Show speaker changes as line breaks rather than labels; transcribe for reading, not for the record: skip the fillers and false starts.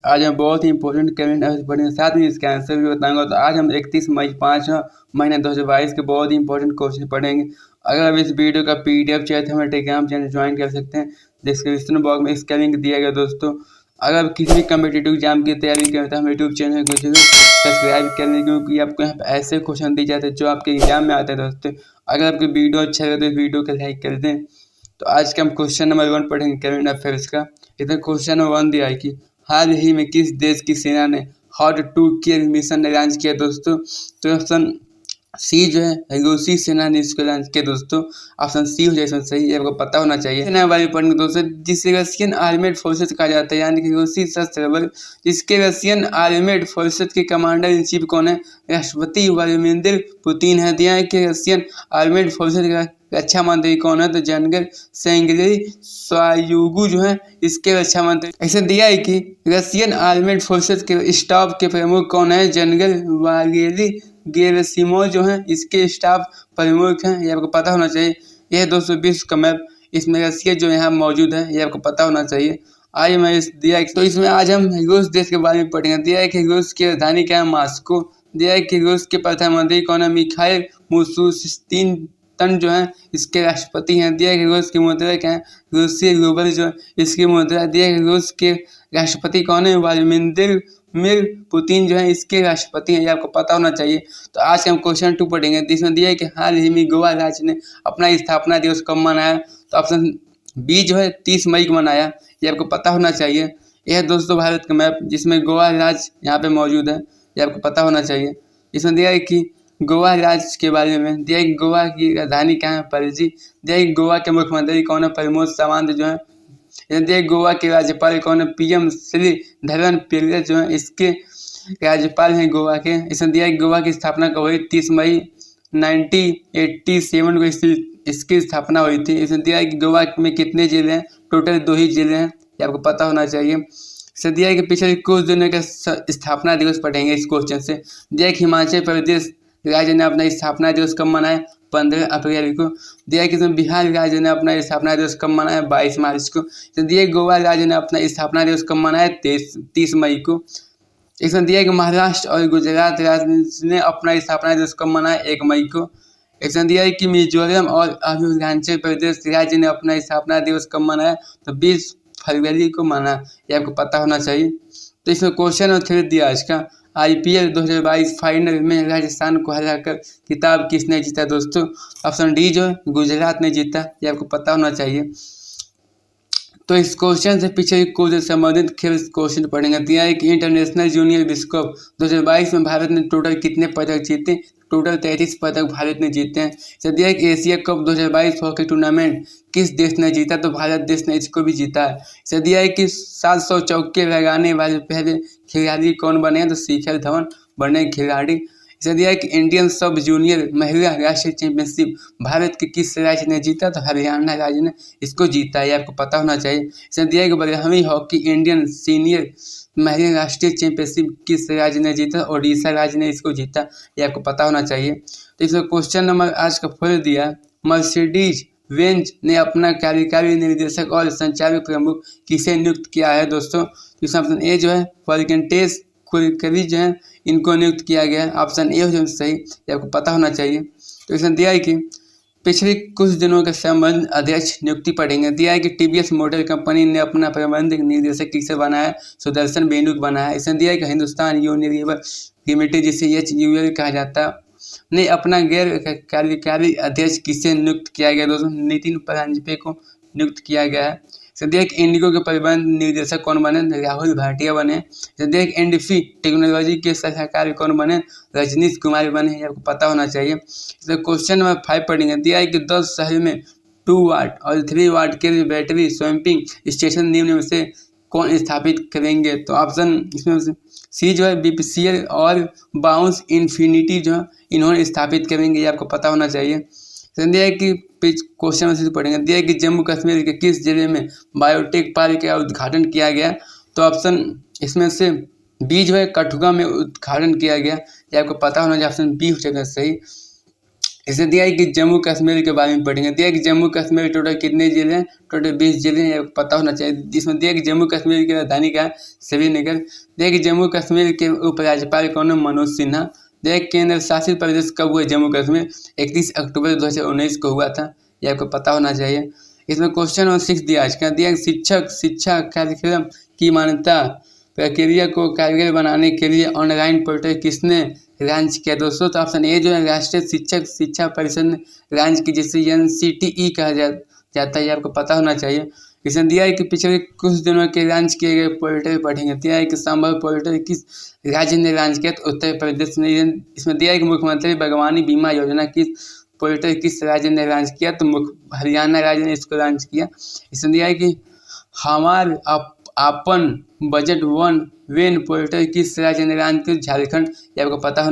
आज हम बहुत ही इंपॉर्टेंट करंट अफेयर्स पढ़ेंगे, साथ में इसका आंसर भी बताऊंगा। तो आज हम 31 मई 5 महीने 2022 के बहुत ही इंपॉर्टेंट क्वेश्चन पढ़ेंगे। अगर आप इस वीडियो का PDF चाहिए तो हमारे टेलीग्राम चैनल ज्वाइन कर सकते हैं, डिस्क्रिप्शन बॉक्स में इसका लिंक दिया गया। दोस्तों, अगर आप किसी भी कम्पिटेटिव एग्जाम की तैयारी करते हैं, हम यूट्यूब चैनल को जरूर सब्सक्राइब कर लें, क्योंकि आपको यहाँ पे ऐसे क्वेश्चन दिए जाते हैं जो आपके एग्जाम में आते हैं। दोस्तों, अगर आपको वीडियो अच्छा लगे तो इस वीडियो को लाइक कर दें। तो आज के हम क्वेश्चन नंबर 1 पढ़ेंगे करंट अफेयर्स का। इसमें क्वेश्चन नंबर 1 दिया है कि हाल ही में किस देश की सेना ने hot to kill mission launch किया। दोस्तों, तो ऑप्शन सी जो है रूसी सेना ने इसको लॉन्च किया। दोस्तों, ऑप्शन सी हो जाए इसमें सही, आपको पता होना चाहिए। सेना वायु पढ़ने दोस्तों, जिसे रशियन आर्मेड फोर्सेस कहा जाता है, यानी कि रूसी सशस्त्र बल। जिसके रशियन आर्मेड फोर्सेस के कमांडर इन चीफ कौन है? राष्ट्रपति व्लादिमीर पुतिन है। दिया है कि रशियन आर्मेड फोर्सेस का रक्षा मंत्री कौन है? तो जनरल सेंगेई शोइगु जो है इसके रक्षा मंत्री। ऐसे दिया है कि रशियन आर्मेड फोर्सेस के स्टाफ के प्रमुख कौन है? जनरल वालेरी गेरासिमोव जो है इसके स्टाफ प्रमुख हैं, ये आपको पता होना चाहिए। यह 220 का मैप, इसमें रशिया जो यहाँ मौजूद है, ये आपको पता होना चाहिए। आज मैं इस दिया तो इसमें आज हम रूस देश के बारे में पढ़ेंगे। दिया है कि रूस की राजधानी क्या है? मॉस्को। दिया है कि रूस के प्रधानमंत्री कौन है? मिखाइल मिशुस्तिन जो है इसके राष्ट्रपति हैं। दिया है कि रूस की मुद्रा क्या है? रूसी रूबल जो इसकी मुद्रा। दिया है कि रूस के राष्ट्रपति कौन है? व्लादिमीर पुतिन जो है इसके राष्ट्रपति हैं, ये आपको पता होना चाहिए। तो आज हम क्वेश्चन 2 पढ़ेंगे। इसमें दिया है कि हाल ही में गोवा राज्य ने अपना स्थापना दिवस कब मनाया? तो ऑप्शन बी जो है 30 मई को मनाया, ये आपको पता होना चाहिए। यह दोस्तों भारत का मैप, जिसमें गोवा राज्य यहाँ पे मौजूद है, ये आपको पता होना चाहिए। इसमें दिया है कि गोवा राज्य के बारे में दिया है कि गोवा की राजधानी क्या है? पणजी। दिया है कि गोवा के मुख्यमंत्री कौन है? प्रमोद सावंत जो है। दिया गोवा के राज्यपाल कौन है? PM श्रीधरन पिल्ले जो है इसके राज्यपाल हैं गोवा के। इसमें दिया है कि गोवा की स्थापना कब हुई? 30 मई 1987 को इसकी स्थापना हुई थी। इसमें दिया है कि गोवा में कितने जिले हैं? टोटल 2 ही जिले हैं, ये आपको पता होना चाहिए। इसमें दिया है कि पिछले कुछ दिनों का स्थापना दिवस पढ़ेंगे इस क्वेश्चन से। दिया है कि हिमाचल प्रदेश राज्य ने अपना स्थापना दिवस कब मनाया? 15 अप्रैल को। दिया है कि बिहार राज्य ने अपना स्थापना दिवस कब मनाया? 22 मार्च को। तो दिया गोवा राज्य ने अपना स्थापना दिवस कब मनाया? 30 मई को। इसमें दिया कि महाराष्ट्र और गुजरात राज्य ने अपना स्थापना दिवस कब मनाया? 1 मई को। इसमें दिया है कि मिजोरम और अरुणाचल प्रदेश राज्य ने अपना स्थापना दिवस कब मनाया? तो 20 फरवरी को मना, ये आपको पता होना चाहिए। तो इसमें क्वेश्चन और थ्रेड दिया आज का। IPL 2022 फाइनल में राजस्थान को हराकर खिताब किसने जीता? दोस्तों, ऑप्शन डी जो है गुजरात ने जीता, ये आपको पता होना चाहिए। तो इस क्वेश्चन से पीछे कुछ संबंधित खेल क्वेश्चन पढ़ेंगे। दिया है कि इंटरनेशनल जूनियर विश्व कप 2022 में भारत ने टोटल कितने पदक जीते? टोटल 33 पदक भारत ने जीते हैं। तो दिया है कि एशिया कप 2022 हॉकी टूर्नामेंट किस देश ने जीता? तो भारत देश ने इसको भी जीता है। इसे दिया है कि 700 चौके लगाने वाले पहले खिलाड़ी कौन बने हैं? तो शिखर धवन बने खिलाड़ी। इसे दिया है कि इंडियन सब जूनियर महिला राष्ट्रीय चैंपियनशिप भारत के किस राज्य ने जीता? तो हरियाणा राज्य ने इसको जीता है, ये आपको पता होना चाहिए। इसे दिया है कि बरहवीं हॉकी इंडियन सीनियर महिला राष्ट्रीय चैंपियनशिप किस राज्य ने जीता? ओडिशा राज्य ने इसको जीता, ये आपको पता होना चाहिए। तो इसमें क्वेश्चन नंबर आज का फुल दिया, मर्सिडीज बेंज ने अपना कार्यकारी निर्देशक और संचालक प्रमुख किसे नियुक्त किया है? दोस्तों, इसमें ऑप्शन ए जो है फॉल्केंटेस कुलकर्णी जो है इनको नियुक्त किया गया है। ऑप्शन ए हो जाए सही, ये आपको पता होना चाहिए। तो इसमें दिया है कि पिछले कुछ दिनों के संबंध अध्यक्ष नियुक्ति पढ़ेंगे। दिया है कि TVS मोटर कंपनी ने अपना प्रबंधक निर्देशक किसे बनाया? सुदर्शन बेनू को बनाया। इसमें दिया है कि हिंदुस्तान यूनिलीवर लिमिटेड, जिसे HUL कहा जाता है, ने अपना गैर कार्यकारी अध्यक्ष किसे नियुक्त किया गया? दोस्तों, नितिन परांजपे को नियुक्त किया गया है। दिया कि इंडिगो के प्रबंध निर्देशक कौन बने? राहुल भाटिया बने। दिया कि एनडीसी टेक्नोलॉजी के सलाहकार कौन बने? रजनीश कुमार बने, ये आपको पता होना चाहिए। क्वेश्चन नंबर 5 पढ़ेंगे। दिया है कि 10 शहर में 2 वाट और 3 वाट के बैटरी स्वैपिंग स्टेशन निम्न में से कौन स्थापित करेंगे? तो ऑप्शन इसमें सी जो है BPCL और बाउंस इन्फिनिटी जो है इन्होंने स्थापित करेंगे, ये आपको पता होना चाहिए। दिया है कि क्वेश्चन से पढ़ेंगे। दिया है कि जम्मू कश्मीर के किस जिले में बायोटेक पार्क का उद्घाटन किया गया? तो ऑप्शन इसमें से बी जो है कठुआ में उद्घाटन किया गया, ये आपको पता होना चाहिए। ऑप्शन बी हो जाएगा सही। इसमें दिया है कि जम्मू कश्मीर के बारे में पढ़ेंगे। दिया है कि जम्मू कश्मीर टोटल कितने जिले हैं, टोटल 20 जिले हैं, ये पता होना चाहिए। इसमें दिया है कि जम्मू कश्मीर की राजधानी क्या है, श्रीनगर। दिया है कि जम्मू कश्मीर के उपराज्यपाल कौन है, मनोज सिन्हा। दिया है कि केंद्र शासित प्रदेश कब हुआ जम्मू कश्मीर, 31 अक्टूबर 2019 को हुआ था, ये आपको पता होना चाहिए। इसमें क्वेश्चन नंबर 6 दिया आज का, दिया शिक्षा कार्यक्रम की मान्यता प्रक्रिया को कारगर बनाने के लिए ऑनलाइन पोर्टल किसने लॉन्च किया दोस्तों? तो ऑप्शन ए जो है राष्ट्रीय शिक्षक शिक्षा परिषद ने लॉन्च की, जिसे NCTE कहा जाता है, ये आपको पता होना चाहिए। इसमें दिया है कि पिछले कुछ दिनों के लॉन्च किए गए पोर्टल पढ़ेंगे। दिया है कि संभव पोर्टल किस राज्य ने लॉन्च किया, तो उत्तर प्रदेश ने। इसमें दिया है कि मुख्यमंत्री बागवानी बीमा योजना किस पोर्टल किस राज्य ने लॉन्च किया, तो हरियाणा राज्य ने इसको लॉन्च किया। इसमें दिया है कि हमार आपन बजट वन वेन पोर्टल किस राज्य ने लॉन्च किया, झारखंड, ये आपको पता